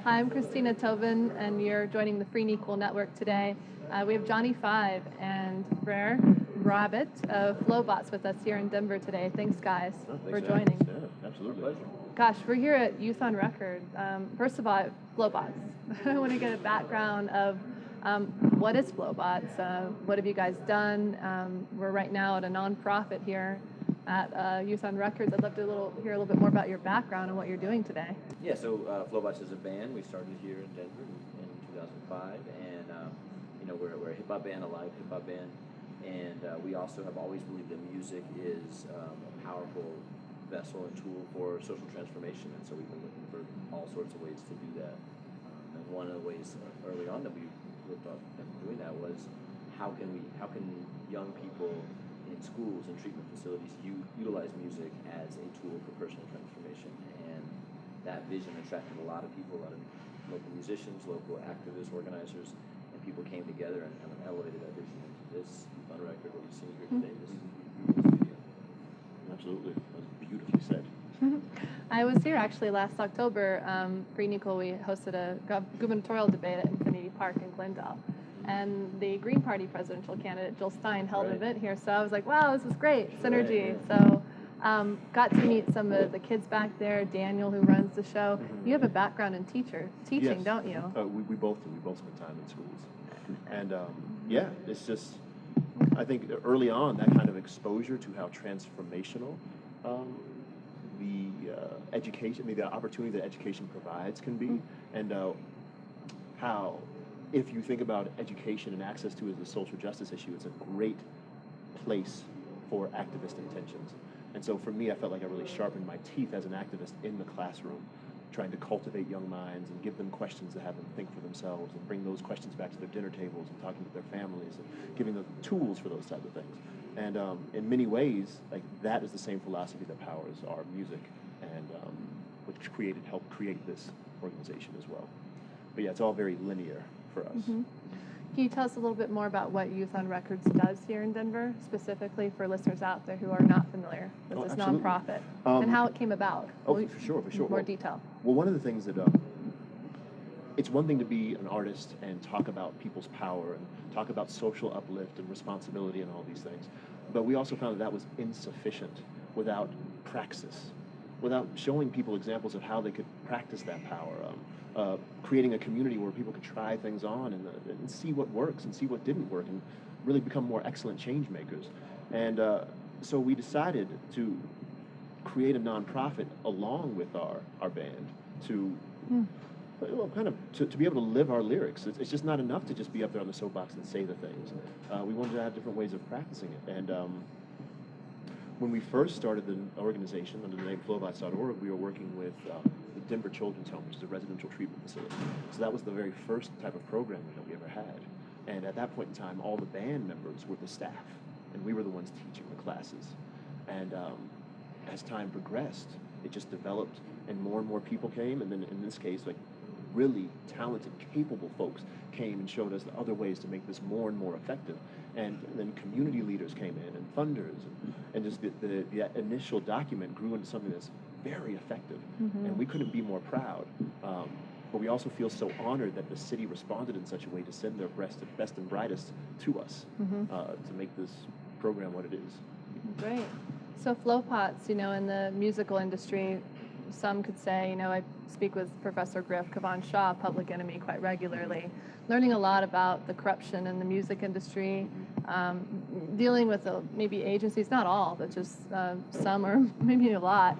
Hi, I'm Christina Tobin, and you're joining the Free and Equal Network today. We have Jonny 5 and Brer Rabbit of Flobots with us here in Denver today. Thanks, guys, for joining. Yeah, absolutely. Pleasure. Gosh, we're here at Youth on Record. First of all, Flobots. I want to get a background of what is Flobots? What have you guys done? We're right now at a nonprofit here at Youth on Records. I'd love to hear a little bit more about your background and what you're doing today. Yeah, so Flobots is a band. We started here in Denver in 2005, and we're a hip hop band, a live hip hop band, and we also have always believed that music is a powerful vessel and tool for social transformation, and so we've been looking for all sorts of ways to do that. And one of the ways early on that we looked at doing that was how can young people in schools and treatment facilities utilize music as a tool for personal transformation, and that vision attracted a lot of people, a lot of local musicians, local activists, organizers, and people came together and kind of elevated that vision into this on record, what you're seeing here today, this video. Absolutely, that was beautifully said. I was here actually last October. Free and Equal, we hosted a gubernatorial debate at Infinity Park in Glendale. And the Green Party presidential candidate, Jill Stein, held an event here. So I was like, wow, this is great, synergy. Right, yeah. So got to meet some of the kids back there, Daniel, who runs the show. You have a background in teaching, Yes. don't you? We both do. We both spend time in schools. And yeah, it's just, I think early on, that kind of exposure to how transformational the opportunity that education provides can be, and how, if you think about education and access to it as a social justice issue, it's a great place for activist intentions. And so for me, I felt like I really sharpened my teeth as an activist in the classroom, trying to cultivate young minds and give them questions to have them think for themselves and bring those questions back to their dinner tables and talking with their families and giving them tools for those type of things. And in many ways, like, that is the same philosophy that powers our music, and which helped create this organization as well. But yeah, it's all very linear for us. Mm-hmm. Can you tell us a little bit more about what Youth on Records does here in Denver, specifically for listeners out there who are not familiar with this absolutely. Nonprofit, and how it came about? For sure. More detail. Well, one of the things that it's one thing to be an artist and talk about people's power and talk about social uplift and responsibility and all these things, but we also found that was insufficient without praxis, without showing people examples of how they could practice that power. Creating a community where people could try things on and see what works and see what didn't work and really become more excellent change makers. And so we decided to create a nonprofit along with our band to to be able to live our lyrics. It's just not enough to just be up there on the soapbox and say the things. We wanted to have different ways of practicing it. And when we first started the organization under the name Flobots.org, we were working with the Denver Children's Home, which is a residential treatment facility. So that was the very first type of programming that we ever had. And at that point in time, all the band members were the staff, and we were the ones teaching the classes. And as time progressed, it just developed, and more people came, and then in this case, like, really talented, capable folks came and showed us the other ways to make this more and more effective. And then community leaders came in, and funders, and just the initial document grew into something that's very effective. Mm-hmm. And we couldn't be more proud. But we also feel so honored that the city responded in such a way to send their best and brightest to us, mm-hmm. To make this program what it is. Great. So Flobots, in the musical industry, some could say, I speak with Professor Griff Kavan Shaw, Public Enemy, quite regularly, learning a lot about the corruption in the music industry, dealing with maybe agencies, not all, but just some or maybe a lot.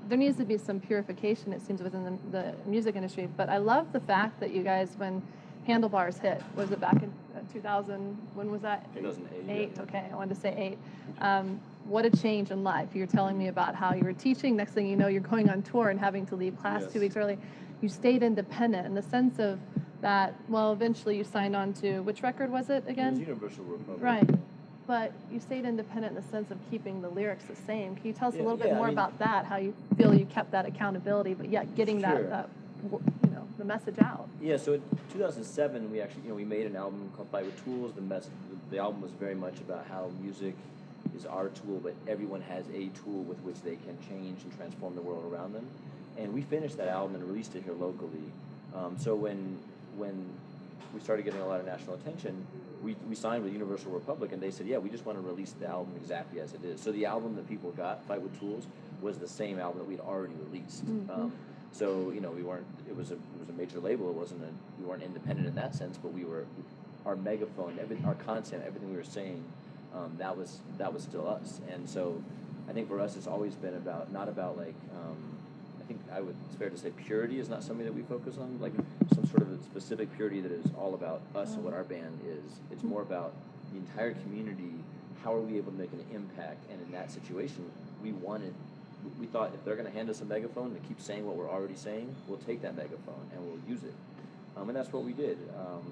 There needs to be some purification, it seems, within the music industry. But I love the fact that you guys, when Handlebars hit, was it back in 2000, when was that? 2008. Yeah. Okay, I wanted to say 8. What a change in life. You're telling me about how you were teaching. Next thing you know, you're going on tour and having to leave class 2 weeks early. You stayed independent in the sense of that, well, eventually you signed on to, which record was it again? It was Universal Republic. Right. But you stayed independent in the sense of keeping the lyrics the same. Can you tell us a little bit more about that, how you feel you kept that accountability, but yet getting that the message out? Yeah, so in 2007, we actually, we made an album called Fight with Tools. The album was very much about how music is our tool, but everyone has a tool with which they can change and transform the world around them. And we finished that album and released it here locally. So when we started getting a lot of national attention, we signed with Universal Republic, and they said, yeah, we just want to release the album exactly as it is. So the album that people got, Fight with Tools, was the same album that we'd already released. So we weren't. It was a major label. It wasn't. We weren't independent in that sense, but we were. Our megaphone, our content, everything we were saying, that was still us. And so, I think for us, it's always been not about like. I think it's fair to say purity is not something that we focus on, like some sort of a specific purity that is all about us and what our band is. It's more about the entire community. How are we able to make an impact? And in that situation, we thought if they're going to hand us a megaphone to keep saying what we're already saying, we'll take that megaphone and we'll use it. And that's what we did.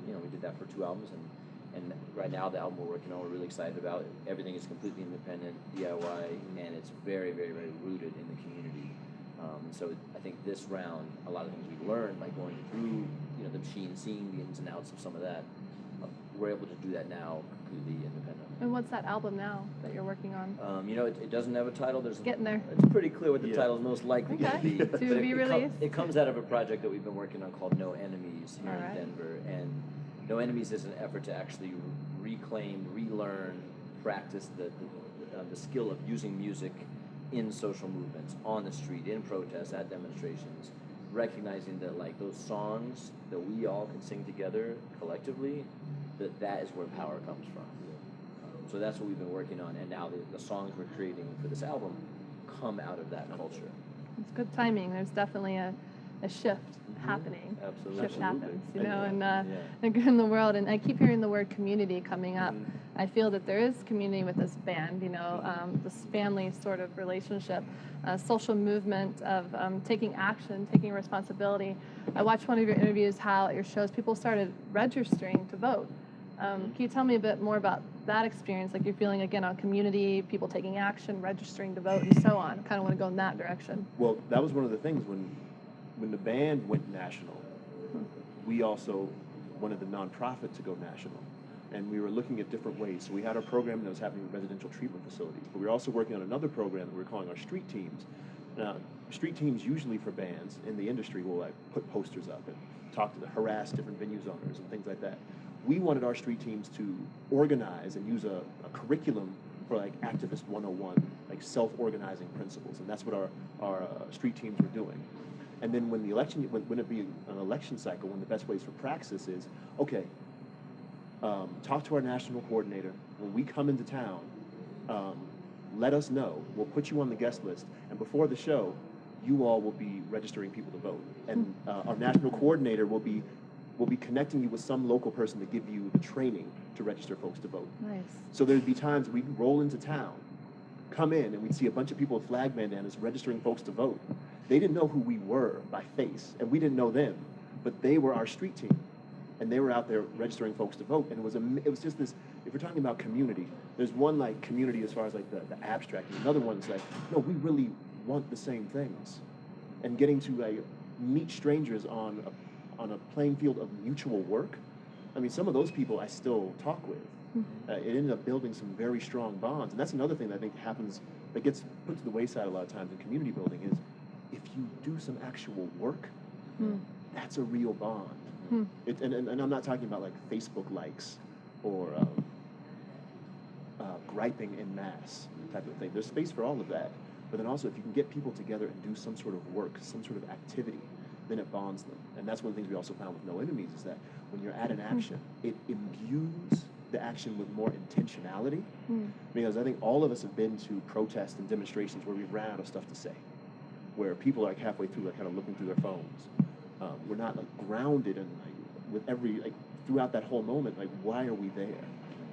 We did that for 2 albums, and right now the album we're working on, we're really excited about. Everything is completely independent, DIY, and it's very, very, very rooted in the community. So I think this round, a lot of things we've learned, like going through the machine, seeing the ins and outs of some of that, we're able to do that now completely independent. And what's that album now that you're working on? It doesn't have a title. Getting there. It's pretty clear what the title is most likely going to be. To be released? It comes out of a project that we've been working on called No Enemies here in Denver. And No Enemies is an effort to actually reclaim, relearn, practice the skill of using music in social movements, on the street, in protests, at demonstrations, recognizing that like those songs that we all can sing together collectively, that is where power comes from. So that's what we've been working on, and now the songs we're creating for this album come out of that culture. It's good timing. There's definitely a shift happening. Absolutely. Shift happens, in the world. And I keep hearing the word community coming up. I feel that there is community with this band, this family sort of relationship, social movement of taking action, taking responsibility. I watched one of your interviews, how at your shows people started registering to vote. Can you tell me a bit more about that experience, like you're feeling again on community, people taking action, registering to vote, and so on? I kind of want to go in that direction. Well, that was one of the things when the band went national, we also wanted the nonprofit to go national. And we were looking at different ways. So we had our program that was happening in residential treatment facilities, but we were also working on another program that we were calling our street teams. Now, street teams usually for bands in the industry will like put posters up and harass different venues owners and things like that. We wanted our street teams to organize and use a curriculum for like Activist 101, like self-organizing principles, and that's what our street teams were doing. And then when it be an election cycle, one of the best ways for praxis is, okay, talk to our national coordinator. When we come into town, let us know. We'll put you on the guest list, and before the show, you all will be registering people to vote. And our national coordinator will be connecting you with some local person to give you the training to register folks to vote. Nice. So there'd be times we'd roll into town, come in, and we'd see a bunch of people with flag bandanas registering folks to vote. They didn't know who we were by face, and we didn't know them, but they were our street team, and they were out there registering folks to vote. And it was just this. If we're talking about community, there's one like community as far as like the abstract, and another one's like, no, we really want the same things, and getting to like meet strangers on a playing field of mutual work. I mean, some of those people I still talk with. It ended up building some very strong bonds, and that's another thing that I think happens that gets put to the wayside a lot of times in community building is if you do some actual work, that's a real bond. And I'm not talking about like Facebook likes or griping en masse type of thing. There's space for all of that, but then also if you can get people together and do some sort of work, some sort of activity, then it bonds them. And that's one of the things we also found with No Enemies is that when you're at an action, it imbues the action with more intentionality. Because I think all of us have been to protests and demonstrations where we've ran out of stuff to say, where people are like halfway through like kind of looking through their phones. We're not like grounded and like with every like throughout that whole moment, like why are we there?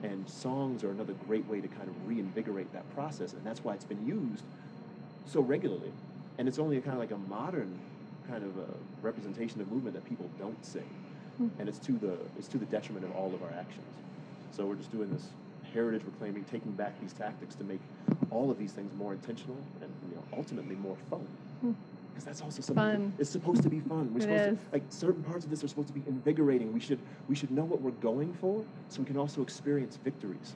And songs are another great way to kind of reinvigorate that process, and that's why it's been used so regularly. And it's only a kind of like a modern kind of a representation of movement that people don't sing, and it's to the detriment of all of our actions. So we're just doing this heritage reclaiming, taking back these tactics to make all of these things more intentional and ultimately more fun. Because that's also something it's supposed to be fun. We're supposed to, like certain parts of this are supposed to be invigorating. We should know what we're going for so we can also experience victories.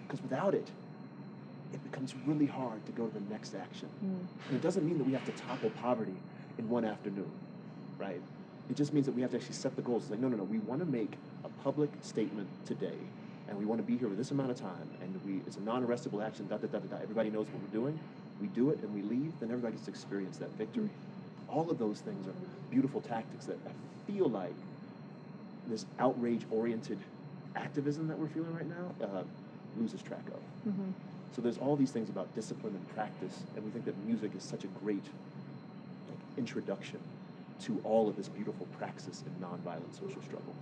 Because without it, it becomes really hard to go to the next action. And it doesn't mean that we have to topple poverty in one afternoon, right? It just means that we have to actually set the goals. It's like, no, we want to make a public statement today, and we want to be here with this amount of time, and it's a non-arrestable action, everybody knows what we're doing. We do it and we leave, then everybody gets to experience that victory. All of those things are beautiful tactics that I feel like this outrage-oriented activism that we're feeling right now loses track of. Mm-hmm. So there's all these things about discipline and practice, and we think that music is such a great introduction to all of this beautiful praxis in nonviolent social struggle.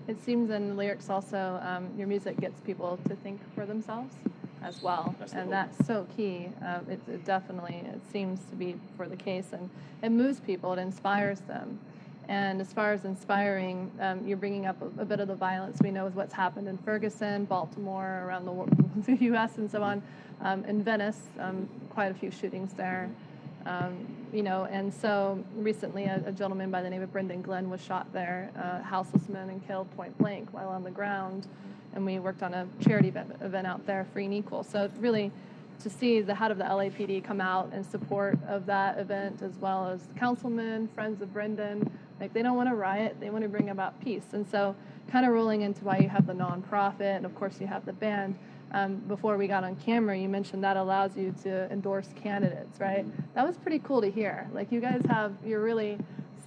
It seems in the lyrics also, your music gets people to think for themselves as well, and that's so key. It definitely, it seems to be for the case, and it moves people, it inspires them. And as far as inspiring, you're bringing up a bit of the violence we know is what's happened in Ferguson, Baltimore, around the U.S. and so on. In Venice, quite a few shootings there. And so recently a gentleman by the name of Brendan Glenn was shot there, houseless man, and killed point blank while on the ground. And we worked on a charity event out there, Free and Equal. So really, to see the head of the LAPD come out in support of that event, as well as councilmen, friends of Brendan, like they don't want to riot, they want to bring about peace. And so kind of rolling into why you have the nonprofit, and of course you have the band. Before we got on camera, you mentioned that allows you to endorse candidates, right? That was pretty cool to hear. Like you guys you really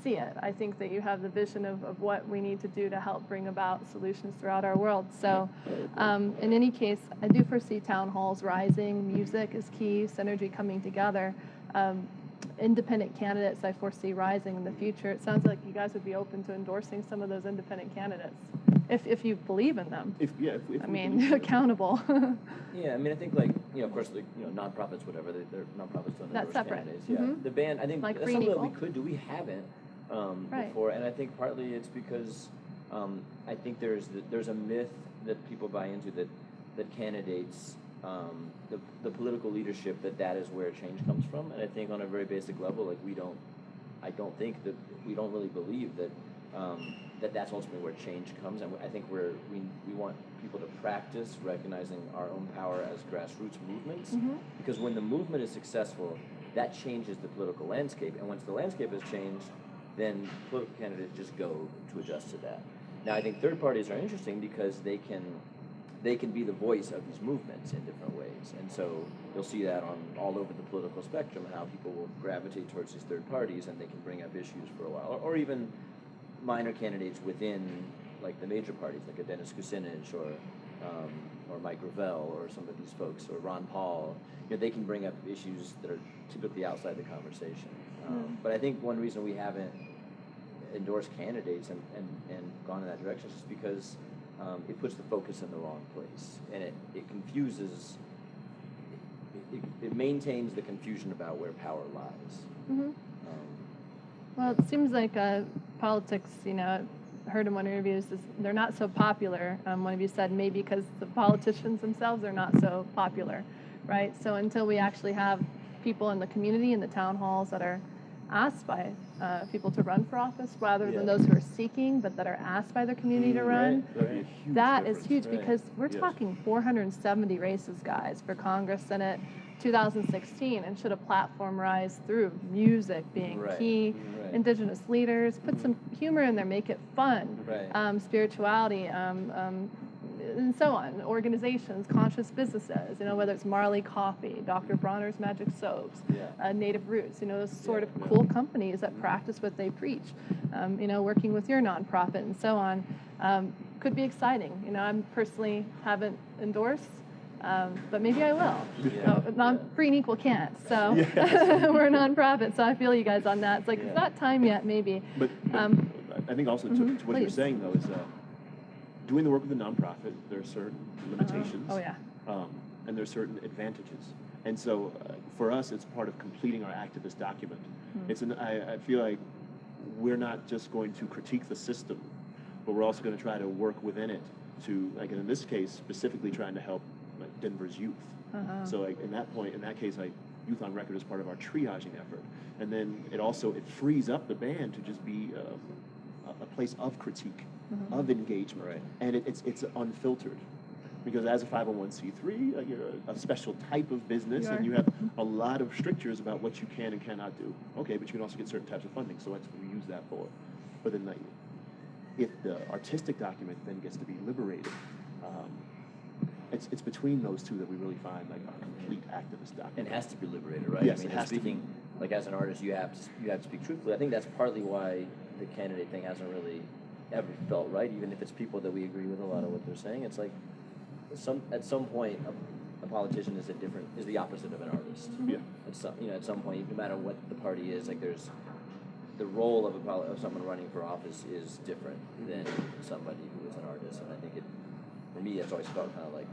see it. I think that you have the vision of what we need to do to help bring about solutions throughout our world. So in any case, I do foresee town halls rising, music is key, synergy coming together. Independent candidates I foresee rising in the future. It sounds like you guys would be open to endorsing some of those independent candidates, if you believe in them. If Accountable. Yeah, I mean, I think of course, nonprofits, whatever, they're nonprofits don't That's endorse separate. candidates. Yeah, Mm-hmm. the band, I think Like that's Free and something that we Equal. could do. We haven't before, and I think partly it's because I think there's a myth that people buy into that candidates. The political leadership that is where change comes from, and I think on a very basic level, we don't really believe that that's ultimately where change comes, and I think we want people to practice recognizing our own power as grassroots movements, because when the movement is successful, that changes the political landscape, and once the landscape has changed, then political candidates just go to adjust to that. Now, I think third parties are interesting because they can be the voice of these movements in different ways. And so you'll see that on all over the political spectrum, how people will gravitate towards these third parties and they can bring up issues for a while. Or even minor candidates within the major parties, like a Dennis Kucinich or Mike Gravel or some of these folks, or Ron Paul. They can bring up issues that are typically outside the conversation. But I think one reason we haven't endorsed candidates and gone in that direction is just because it puts the focus in the wrong place, and it confuses. It maintains the confusion about where power lies. Mm-hmm. Well, it seems like politics, heard in one interview, is they're not so popular. One of you said maybe because the politicians themselves are not so popular, right? So until we actually have people in the community, in the town halls that are asked by people to run for office, rather than those who are seeking, but that are asked by their community to run. Right. That is huge, because we're talking 470 races, guys, for Congress, Senate, 2016, and should a platform rise through music being key, indigenous leaders, put some humor in there, make it fun, spirituality, and so on, organizations, conscious businesses, whether it's Marley Coffee, Dr. Bronner's Magic Soaps, Native Roots, those sort of cool companies that practice what they preach, working with your nonprofit and so on, could be exciting. I personally haven't endorsed, but maybe I will. Free and Equal can't, so we're a nonprofit, so I feel you guys on that. It's it's not time yet, maybe. But I think also to what you're saying, though, is doing the work with a nonprofit, there are certain limitations. And there are certain advantages. And so for us, it's part of completing our activist document. I feel like we're not just going to critique the system, but we're also going to try to work within it to, in this case, specifically trying to help Denver's youth. So in that case, Youth on Record is part of our triaging effort. And then it frees up the band to just be a place of critique, of engagement, and it's unfiltered. Because as a 501c3, you're a special type of business, You and are. you have a lot of strictures about what you can and cannot do. Okay, but you can also get certain types of funding, so that's what we use that for. But then, if the artistic document then gets to be liberated, it's between those two that we really find like a complete activist document. And it has to be liberated, right? Yes, I mean, it has to be. speaking, like as an artist, you have to speak truthfully. I think that's partly why the candidate thing hasn't really ever felt right, even if it's people that we agree with a lot of what they're saying. It's like, at some point, a politician is the opposite of an artist. Yeah. At some point, no matter what the party is, like there's the role of someone running for office is different than somebody who is an artist. And I think for me, it's always felt kind of like,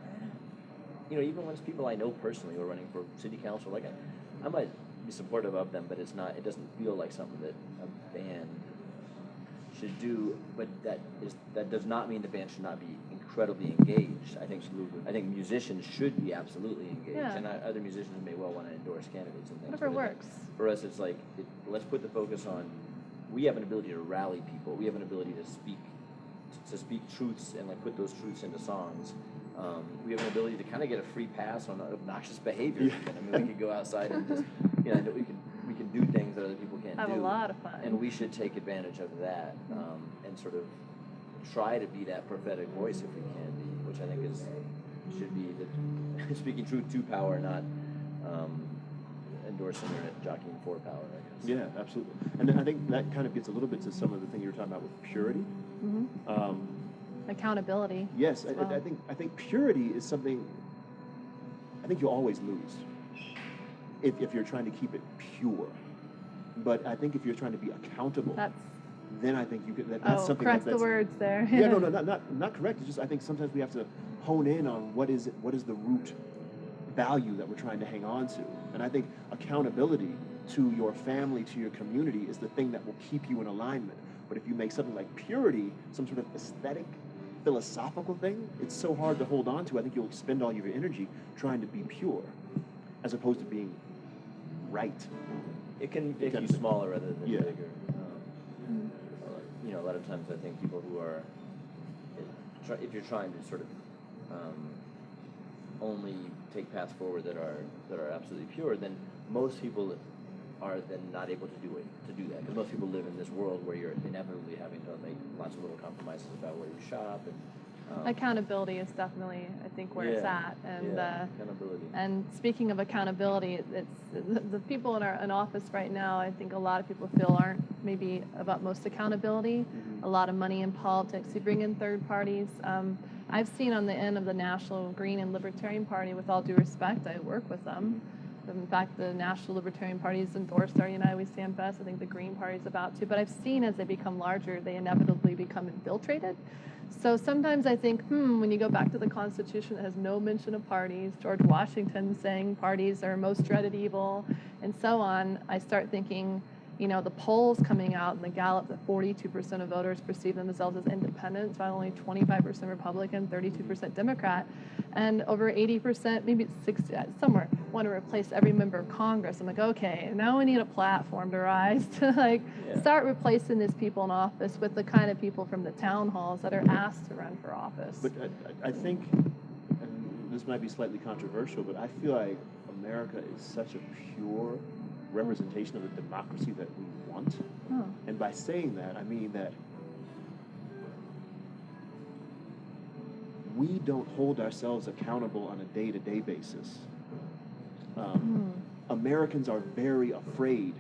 even when it's people I know personally who are running for city council, like I might be supportive of them, but it doesn't feel like something that a band should do. But that does not mean the band should not be incredibly engaged. I think musicians should be absolutely engaged, Yeah. and other musicians may well want to endorse candidates and things. Whatever but works. For us, it's like let's put the focus on. We have an ability to rally people. We have an ability to speak truths and like put those truths into songs. We have an ability to kind of get a free pass on obnoxious behavior. Yeah. I mean, we could go outside and just, we can do things that other people can't Have do. a lot of fun. And we should take advantage of that and sort of try to be that prophetic voice if we can be, which I think should be the speaking truth to power, not endorsing or jockeying for power, I guess. Yeah, absolutely. And then I think that kind of gets a little bit to some of the thing you were talking about with purity. Mm-hmm. Accountability. Yes, as well. I think purity is something. I think you'll always lose if you're trying to keep it pure. But I think if you're trying to be accountable, then I think you could. That's something correct that's the words there. Yeah, no, not correct. It's just I think sometimes we have to hone in on what is the root value that we're trying to hang on to. And I think accountability to your family, to your community, is the thing that will keep you in alignment. But if you make something like purity some sort of aesthetic, philosophical thing, it's so hard to hold on to. I think you'll expend all of your energy trying to be pure, as opposed to being right. It can make you smaller rather than Yeah. bigger. A lot of times I think people who are, if you're trying to sort of only take paths forward that are absolutely pure, then most people are then not able to do that. Because most people live in this world where you're inevitably having to make lots of little compromises about where you shop and. Accountability is definitely, I think, where it's at. And accountability. And speaking of accountability, it's the people in office right now. I think a lot of people feel aren't maybe of utmost accountability. Mm-hmm. A lot of money in politics. You bring in third parties. I've seen on the end of the National Green and Libertarian Party, with all due respect, I work with them. In fact, the National Libertarian Party has endorsed our United We Stand Best. I think the Green Party is about to. But I've seen as they become larger, they inevitably become infiltrated. So sometimes I think, when you go back to the Constitution, it has no mention of parties, George Washington saying parties are most dreaded evil, and so on, I start thinking, the polls coming out in the Gallup that 42% of voters perceive themselves as independents, while only 25% Republican, 32% Democrat, and over 80%, maybe it's 60, somewhere, want to replace every member of Congress. I'm like, okay, now we need a platform to rise to start replacing these people in office with the kind of people from the town halls that are asked to run for office. But I think, and this might be slightly controversial, but I feel like America is such a pure representation of the democracy that we want. Oh. And by saying that, I mean that we don't hold ourselves accountable on a day-to-day basis. Americans are very afraid,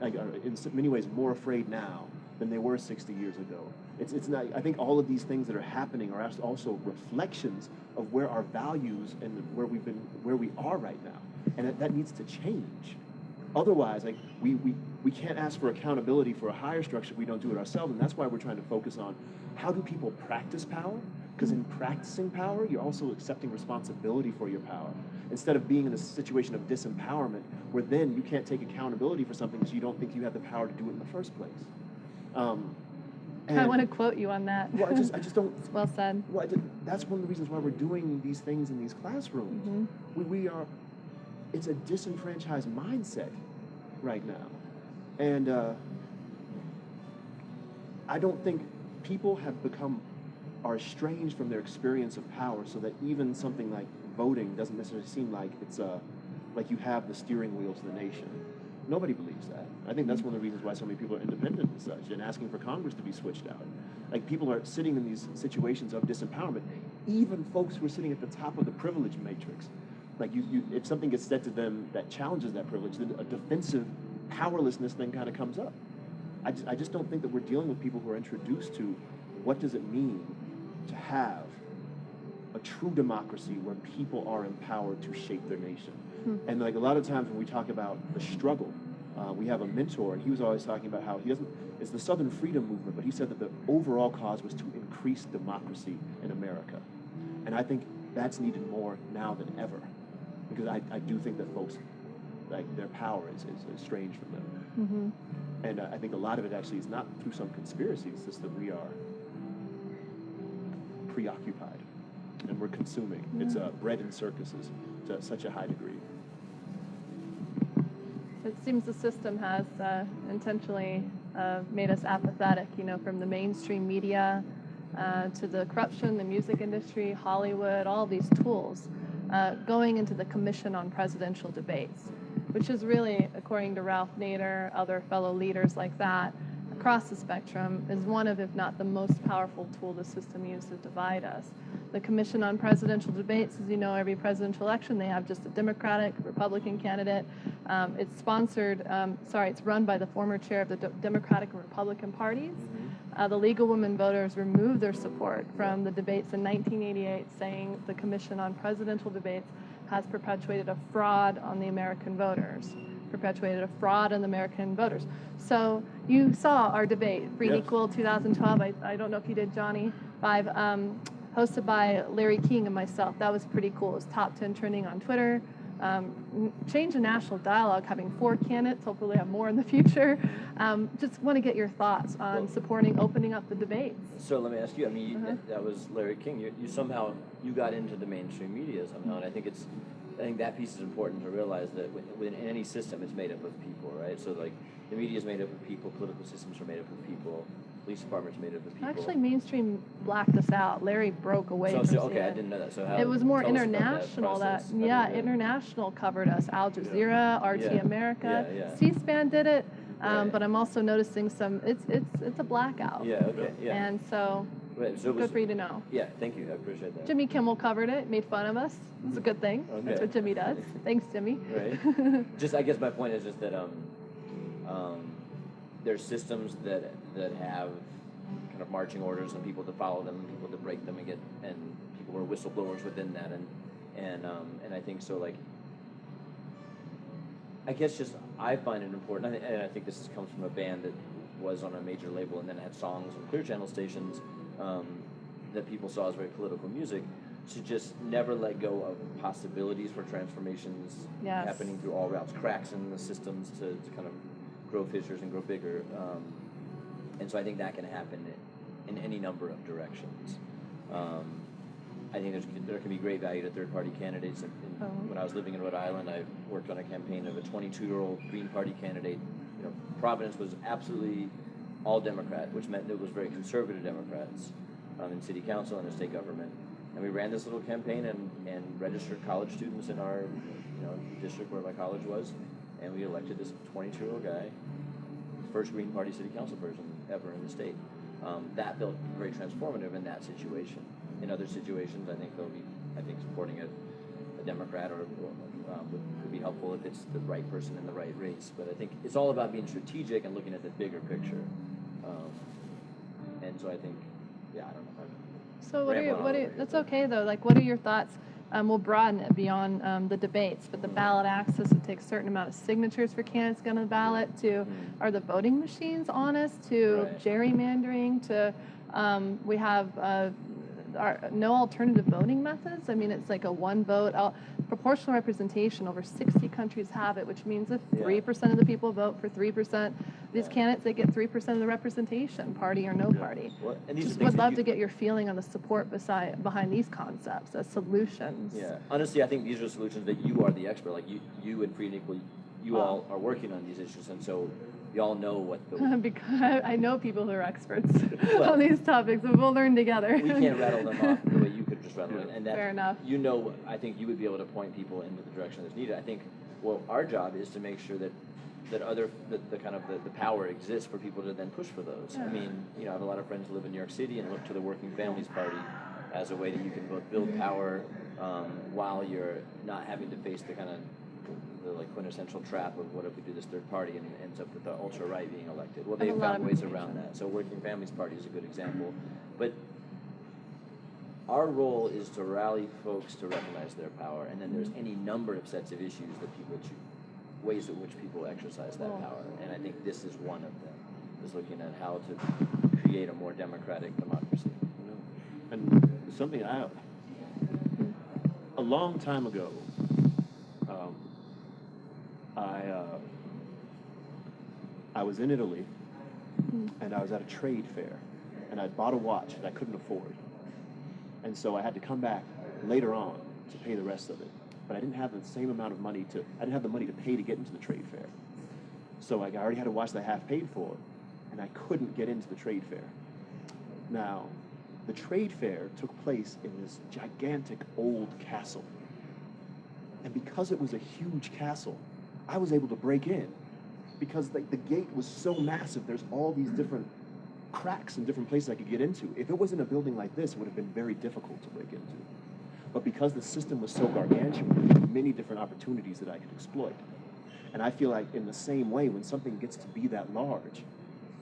in many ways more afraid now than they were 60 years ago. It's not. I think all of these things that are happening are also reflections of where our values and where we are right now, and that needs to change. Otherwise, we can't ask for accountability for a higher structure if we don't do it ourselves, and that's why we're trying to focus on how do people practice power? Because in practicing power, you're also accepting responsibility for your power. Instead of being in a situation of disempowerment, where then you can't take accountability for something because you don't think you have the power to do it in the first place. I want to quote you on that. Well, I just don't. It's well said. Well, that's one of the reasons why we're doing these things in these classrooms. Mm-hmm. We are. It's a disenfranchised mindset right now, and I don't think people have become are estranged from their experience of power, so that even something like voting doesn't necessarily seem like it's like you have the steering wheel to the nation. Nobody believes that. I think that's one of the reasons why so many people are independent and such, and asking for Congress to be switched out. Like, people are sitting in these situations of disempowerment. Even folks who are sitting at the top of the privilege matrix, like if something gets said to them that challenges that privilege, then a defensive powerlessness thing kind of comes up. I just don't think that we're dealing with people who are introduced to what does it mean to have a true democracy where people are empowered to shape their nation. And like a lot of times when we talk about the struggle, we have a mentor, and he was always talking about how it's the Southern Freedom Movement, but he said that the overall cause was to increase democracy in America. And I think that's needed more now than ever, because I do think that folks, like, their power is estranged from them. And I think a lot of it actually is not through some conspiracy, it's just that we are preoccupied and we're consuming. It's bread and circuses to such a high degree. It seems the system has intentionally made us apathetic, from the mainstream media to the corruption, the music industry, Hollywood, all these tools, going into the Commission on Presidential Debates, which is really, according to Ralph Nader, other fellow leaders like that, across the spectrum, is one of, if not the most powerful tool the system used to divide us. The Commission on Presidential Debates, as you know, every presidential election, they have just a Democratic, Republican candidate. It's it's run by the former chair of the Democratic and Republican parties. The League of Women Voters removed their support from the debates in 1988, saying the Commission on Presidential Debates has perpetuated a fraud on the American voters. So you saw our debate, Free and Equal 2012. I don't know if you did, Jonny, 5, hosted by Larry King and myself. That was pretty cool. It was top 10 trending on Twitter. Change the national dialogue, having 4 candidates, hopefully have more in the future. Just want to get your thoughts on supporting opening up the debates. So let me ask you, that was Larry King. You somehow got into the mainstream media somehow, and I think that piece is important to realize that within any system, it's made up of people, right? So like the media is made up of people, political systems are made up of people, police departments made up of people. Actually, mainstream blacked us out. Larry broke away from okay, I didn't know that. So how, it was more tell us about international. International covered us. Al Jazeera, RT America, C-SPAN did it. But I'm also noticing it's a blackout. And so. Right, so good for you to know. Yeah, thank you. I appreciate that. Jimmy Kimmel covered it, made fun of us. It's a good thing. Okay. That's what Jimmy does. Thanks, Jimmy. Right. Just, I guess my point is just that there's systems that have kind of marching orders and people to follow them, and people to break them, and people who are whistleblowers within that, and I think so. Like, I guess just I find it important, and I think this comes from a band that was on a major label and then had songs on Clear Channel stations. That people saw as very political music, to just never let go of possibilities for transformations happening through all routes, cracks in the systems to kind of grow fissures and grow bigger. And so I think that can happen in any number of directions. I think there can be great value to third-party candidates. When I was living in Rhode Island, I worked on a campaign of a 22-year-old Green Party candidate. Providence was absolutely all Democrat, which meant it was very conservative Democrats in city council and in state government. And we ran this little campaign and registered college students in our district where my college was, and we elected this 22-year-old guy, first Green Party city council person ever in the state. That felt very transformative in that situation. In other situations, I think supporting a Democrat would be helpful if it's the right person in the right race. But I think it's all about being strategic and looking at the bigger picture. And so I think, I don't know. So that's okay though. Like, what are your thoughts? We'll broaden it beyond the debates, but the ballot access would take a certain amount of signatures for candidates to go on the ballot. Are the voting machines honest? Gerrymandering? We have no alternative voting methods. I mean, it's like a one vote. Proportional representation, over 60 countries have it, which means if 3% of the people vote for 3%, these candidates, they get 3% of the representation, party or no party. Well, and these just would love to get your feeling on the support behind these concepts as solutions. Yeah, honestly, I think these are solutions that you are the expert. Like you and Free and Equal, you all are working on these issues, and so you all know what the... Because I know people who are experts Well, on these topics, and we'll learn together. We can't rattle them off the way you could just rattle it. And that, Fair enough. you know, I think you would be able to point people into the direction that's needed. I think, well, our job is to make sure that the kind of the power exists for people to then push for those. I mean, you know, I have a lot of friends who live in New York City and look to the Working Families Party as a way that you can both build power while you're not having to face the kind of the like quintessential trap of what if we do this third party and it ends up with the ultra right being elected. Well, they've found ways around that. So Working Families Party is a good example. But our role is to rally folks to recognize their power, and then there's any number of sets of issues that people choose, ways in which people exercise that power. And I think this is one of them, is looking at how to create a more democratic democracy. And something a long time ago, I was in Italy, and I was at a trade fair, and I bought a watch that I couldn't afford. And so I had to come back later on to pay the rest of it. But I didn't have the same amount of money I didn't have the money to pay to get into the trade fair. So I already had a watch that I half paid for, and I couldn't get into the trade fair. Now, the trade fair took place in this gigantic old castle. And because it was a huge castle, I was able to break in. Because the gate was so massive, there's all these different cracks and different places I could get into. If it was in a building like this, it would have been very difficult to break into. But because the system was so gargantuan, there were many different opportunities that I could exploit. And I feel like in the same way, when something gets to be that large,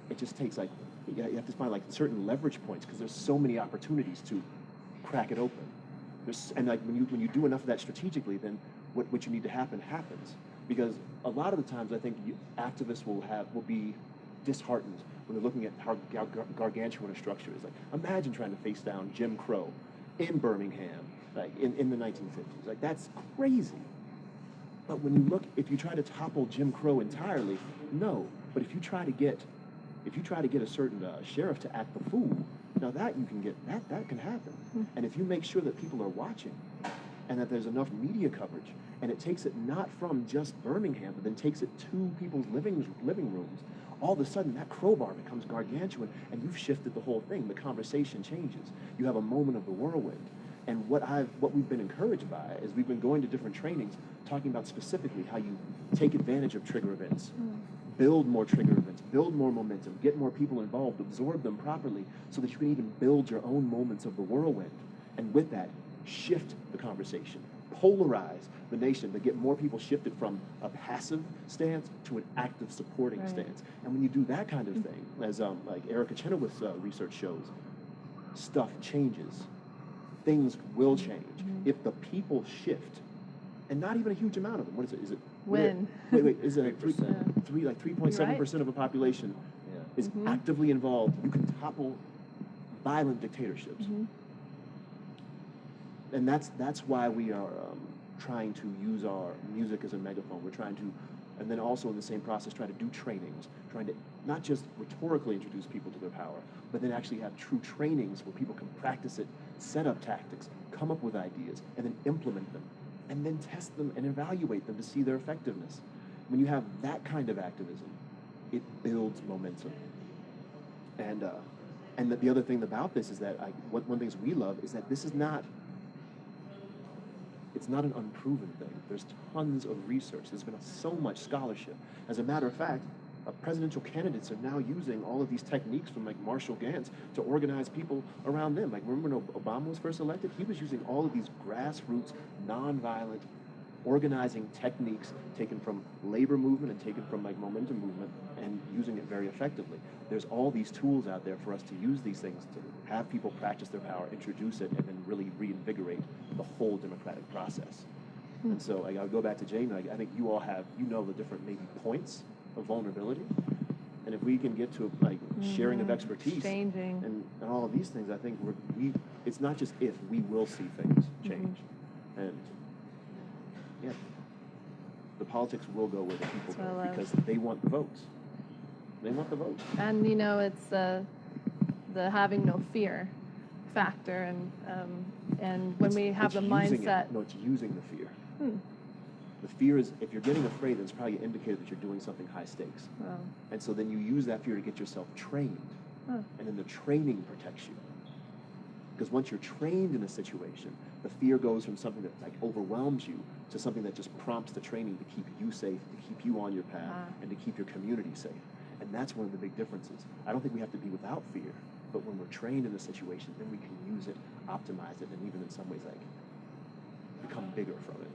it just takes you have to find certain leverage points, because there's so many opportunities to crack it open. And when you do enough of that strategically, then what you need to happen happens. Because a lot of the times I think activists will be disheartened when they're looking at how gargantuan a structure is. Like, imagine trying to face down Jim Crow in Birmingham, in the 1950s. Like, that's crazy. But when you look, if you try to topple Jim Crow entirely, no. But if you try to get a certain sheriff to act the fool, now that you can get that can happen. And if you make sure that people are watching, and that there's enough media coverage, and it takes it not from just Birmingham, but then takes it to people's living rooms, all of a sudden that crowbar becomes gargantuan, and you've shifted the whole thing. The conversation changes. You have a moment of the whirlwind. And what we've been encouraged by is we've been going to different trainings talking about specifically how you take advantage of trigger events, build more trigger events, build more momentum, get more people involved, absorb them properly so that you can even build your own moments of the whirlwind. And with that, shift the conversation, polarize the nation, but get more people shifted from a passive stance to an active supporting stance. And when you do that kind of thing, as like Erica Chenoweth's research shows, stuff changes. Things will change if the people shift, and not even a huge amount of them. What is it? Is it when? Wait. Is it 3.7% of a population is actively involved? You can topple violent dictatorships. And that's why we are trying to use our music as a megaphone. We're trying to, and then also in the same process, try to do trainings, trying to not just rhetorically introduce people to their power, but then actually have true trainings where people can practice it, set up tactics, come up with ideas, and then implement them, and then test them and evaluate them to see their effectiveness. When you have that kind of activism, it builds momentum. And the other thing about this is that one of the things we love is that this is not, it's not an unproven thing. There's tons of research. There's been so much scholarship. As a matter of fact, presidential candidates are now using all of these techniques from like Marshall Gantz to organize people around them. Like, remember when Obama was first elected? He was using all of these grassroots, nonviolent organizing techniques taken from labor movement and taken from like momentum movement and using it very effectively. There's all these tools out there for us to use these things to have people practice their power, introduce it, and then really reinvigorate the whole democratic process. And so I'll go back to Jamie. I think you all have, the different maybe points of vulnerability. And if we can get to like sharing of expertise and all of these things, I think it's not just if, we will see things change. And yeah, the politics will go where the people go because they want the votes. They want the votes. And it's the having no fear factor, and when we have the mindset. It's using the fear. The fear is, if you're getting afraid, then it's probably an indicator that you're doing something high stakes. Wow. And so then you use that fear to get yourself trained. Huh. And then the training protects you. Because once you're trained in a situation, the fear goes from something that like overwhelms you to something that just prompts the training to keep you safe, to keep you on your path, and to keep your community safe. And that's one of the big differences. I don't think we have to be without fear, but when we're trained in a situation, then we can use it, optimize it, and even in some ways like become bigger from it.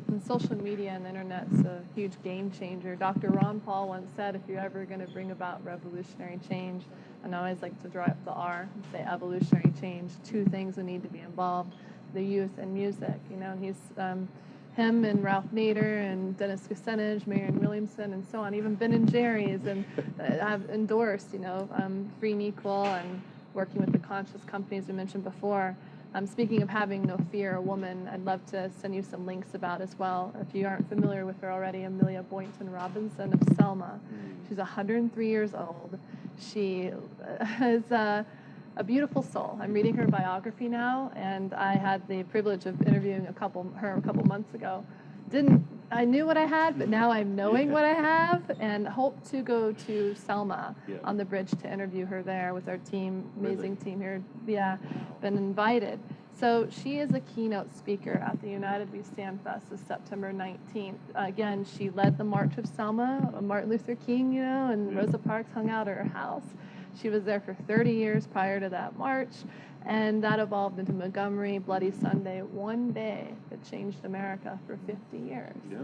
And social media and the internet's a huge game changer. Dr. Ron Paul once said, if you're ever going to bring about revolutionary change, and I always like to draw up the R and say evolutionary change, two things would need to be involved, the youth and music. You know, he's him and Ralph Nader and Dennis Kucinich, Marianne Williamson, and so on, even Ben and Jerry's, and have endorsed, you know, Free and Equal and working with the conscious companies we mentioned before. Speaking of having no fear, a woman I'd love to send you some links about as well. If you aren't familiar with her already, Amelia Boynton Robinson of Selma. She's 103 years old. She is a beautiful soul. I'm reading her biography now, and I had the privilege of interviewing her a couple months ago. I knew what I had, but now I'm knowing what I have, and hope to go to Selma on the bridge to interview her there with our team, amazing team here. Yeah, been invited. So she is a keynote speaker at the United We Stand Fest this September 19th. Again, she led the March of Selma, Martin Luther King, you know, and Rosa Parks hung out at her house. She was there for 30 years prior to that march, and that evolved into Montgomery, Bloody Sunday, one day that changed America for 50 years. Yeah.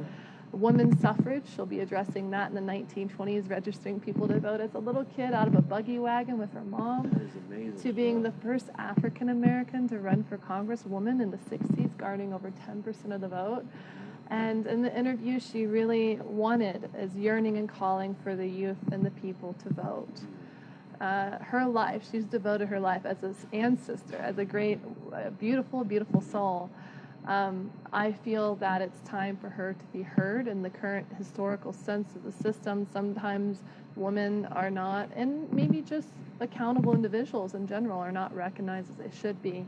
Women's suffrage, she'll be addressing that in the 1920s, registering people to vote as a little kid out of a buggy wagon with her mom. That is amazing. To being the first African American to run for Congresswoman in the 60s, garnering over 10% of the vote. And in the interview, she really is yearning and calling for the youth and the people to vote. Her life, she's devoted her life as an ancestor, as a great, beautiful, beautiful soul. I feel that it's time for her to be heard in the current historical sense of the system. Sometimes women are not, and maybe just accountable individuals in general are not recognized as they should be.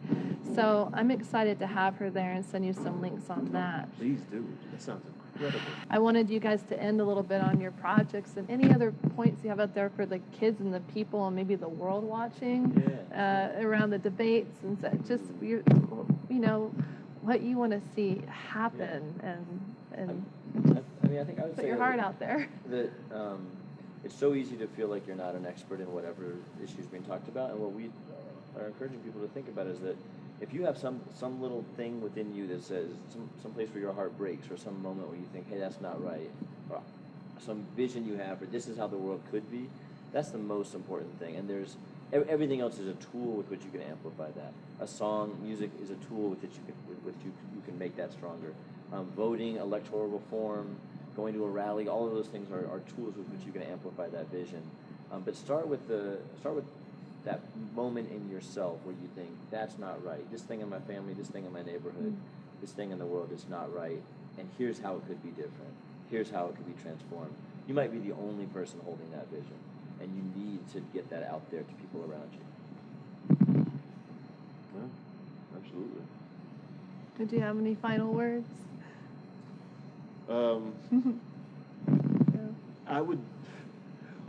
So I'm excited to have her there and send you some links on that. Please do. That sounds incredible. I wanted you guys to end a little bit on your projects and any other points you have out there for the kids and the people and maybe the world watching around the debates and just, you know, what you want to see happen and I think I would put say your heart out there. That it's so easy to feel like you're not an expert in whatever issue's being talked about, and what we are encouraging people to think about is that if you have some little thing within you that says some place where your heart breaks, or some moment where you think, hey, that's not right, or some vision you have, or this is how the world could be, that's the most important thing. And there's everything else is a tool with which you can amplify that. A song, music is a tool with which you can make that stronger. Voting, electoral reform, going to a rally, all of those things are tools with which you can amplify that vision. But start with that moment in yourself where you think, that's not right. This thing in my family, this thing in my neighborhood, this thing in the world is not right. And here's how it could be different. Here's how it could be transformed. You might be the only person holding that vision, and you need to get that out there to people around you. Yeah, absolutely. Do you have any final words?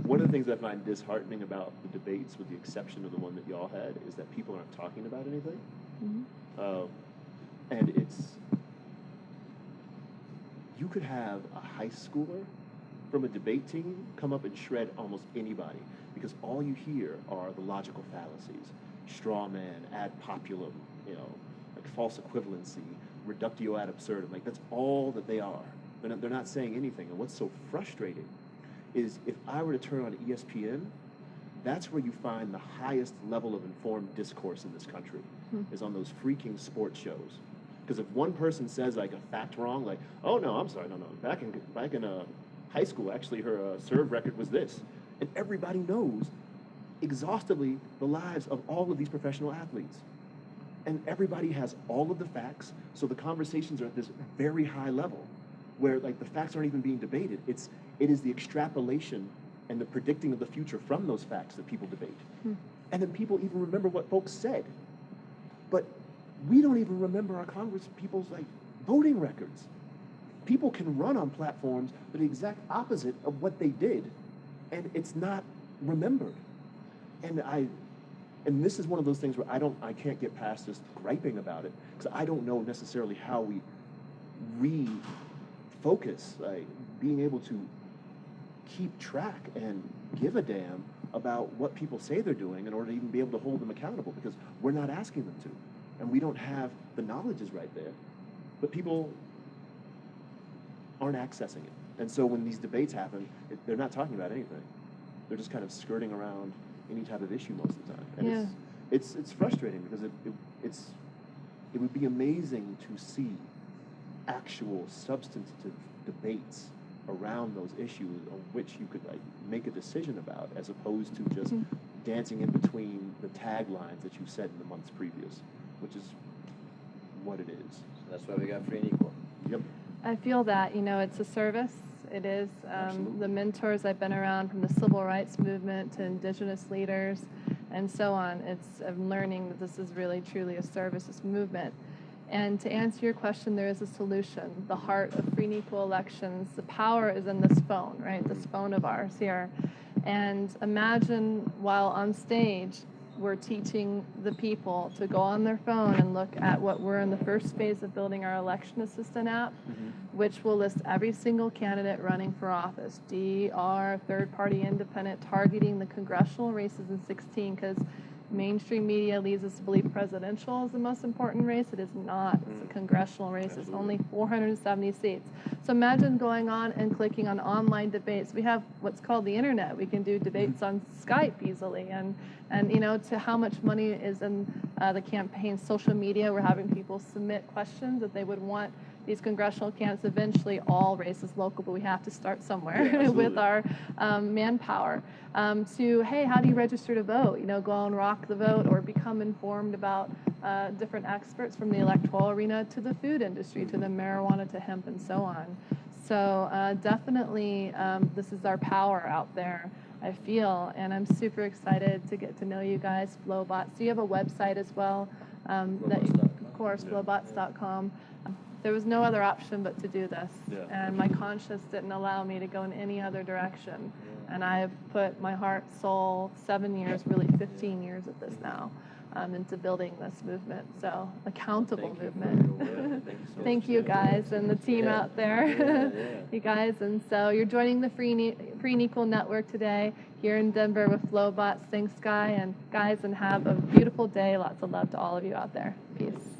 One of the things I find disheartening about the debates, with the exception of the one that y'all had, is that people aren't talking about anything. And you could have a high schooler from a debate team come up and shred almost anybody, because all you hear are the logical fallacies, straw man, ad populum, you know, like false equivalency, reductio ad absurdum. Like, that's all that they are. They're not saying anything. And what's so frustrating is, if I were to turn on ESPN, that's where you find the highest level of informed discourse in this country, is on those freaking sports shows. Because if one person says like a fact wrong, like, oh no, I'm sorry, no, back in high school, actually her serve record was this, and everybody knows exhaustively the lives of all of these professional athletes, and everybody has all of the facts, so the conversations are at this very high level, where like the facts aren't even being debated. It is the extrapolation and the predicting of the future from those facts that people debate. And then people even remember what folks said. But we don't even remember our Congress people's like voting records. people can run on platforms that are the exact opposite of what they did, and it's not remembered. And this is one of those things where I can't get past just griping about it, because I don't know necessarily how we refocus, like being able to keep track and give a damn about what people say they're doing in order to even be able to hold them accountable, because we're not asking them to, and we don't have the knowledge is right there, but people aren't accessing it. And so when these debates happen, they're not talking about anything. They're just kind of skirting around any type of issue most of the time. And it's frustrating, because it would be amazing to see actual substantive debates around those issues of which you could make a decision about, as opposed to just dancing in between the taglines that you said in the months previous, which is what it is. So that's why we got Free and Equal. Yep. I feel that, it's a service. It is. The mentors I've been around, from the civil rights movement to indigenous leaders and so on, I'm learning that this is really truly a service, this movement. And to answer your question, there is a solution. The heart of free and equal elections, the power is in this phone, right? This phone of ours here. And imagine while on stage, we're teaching the people to go on their phone and look at what we're in the first phase of building our election assistant app, which will list every single candidate running for office, DR, third-party independent, targeting the congressional races in 16, because mainstream media leads us to believe presidential is the most important race. It is not. It's a congressional race. It's only 470 seats. So imagine going on and clicking on online debates. We have what's called the internet. We can do debates on Skype easily. And to how much money is in the campaign social media. We're having people submit questions that they would want these congressional candidates, eventually all races local, but we have to start somewhere with our manpower. Hey, how do you register to vote? Go and rock the vote, or become informed about different experts from the electoral arena to the food industry, to the marijuana, to hemp, and so on. So definitely this is our power out there, I feel, and I'm super excited to get to know you guys, Flobots. Do you have a website as well? Of course, Flobots.com. There was no other option but to do this, and my conscience didn't allow me to go in any other direction. And I have put my heart, soul, 7 years, really 15 years at this now, into building this movement. So, accountable movement. Thank you guys and the team out there, you guys. And so you're joining the Free and Equal Network today here in Denver with Flobots. Thanks, Guy and guys, and have a beautiful day. Lots of love to all of you out there. Peace.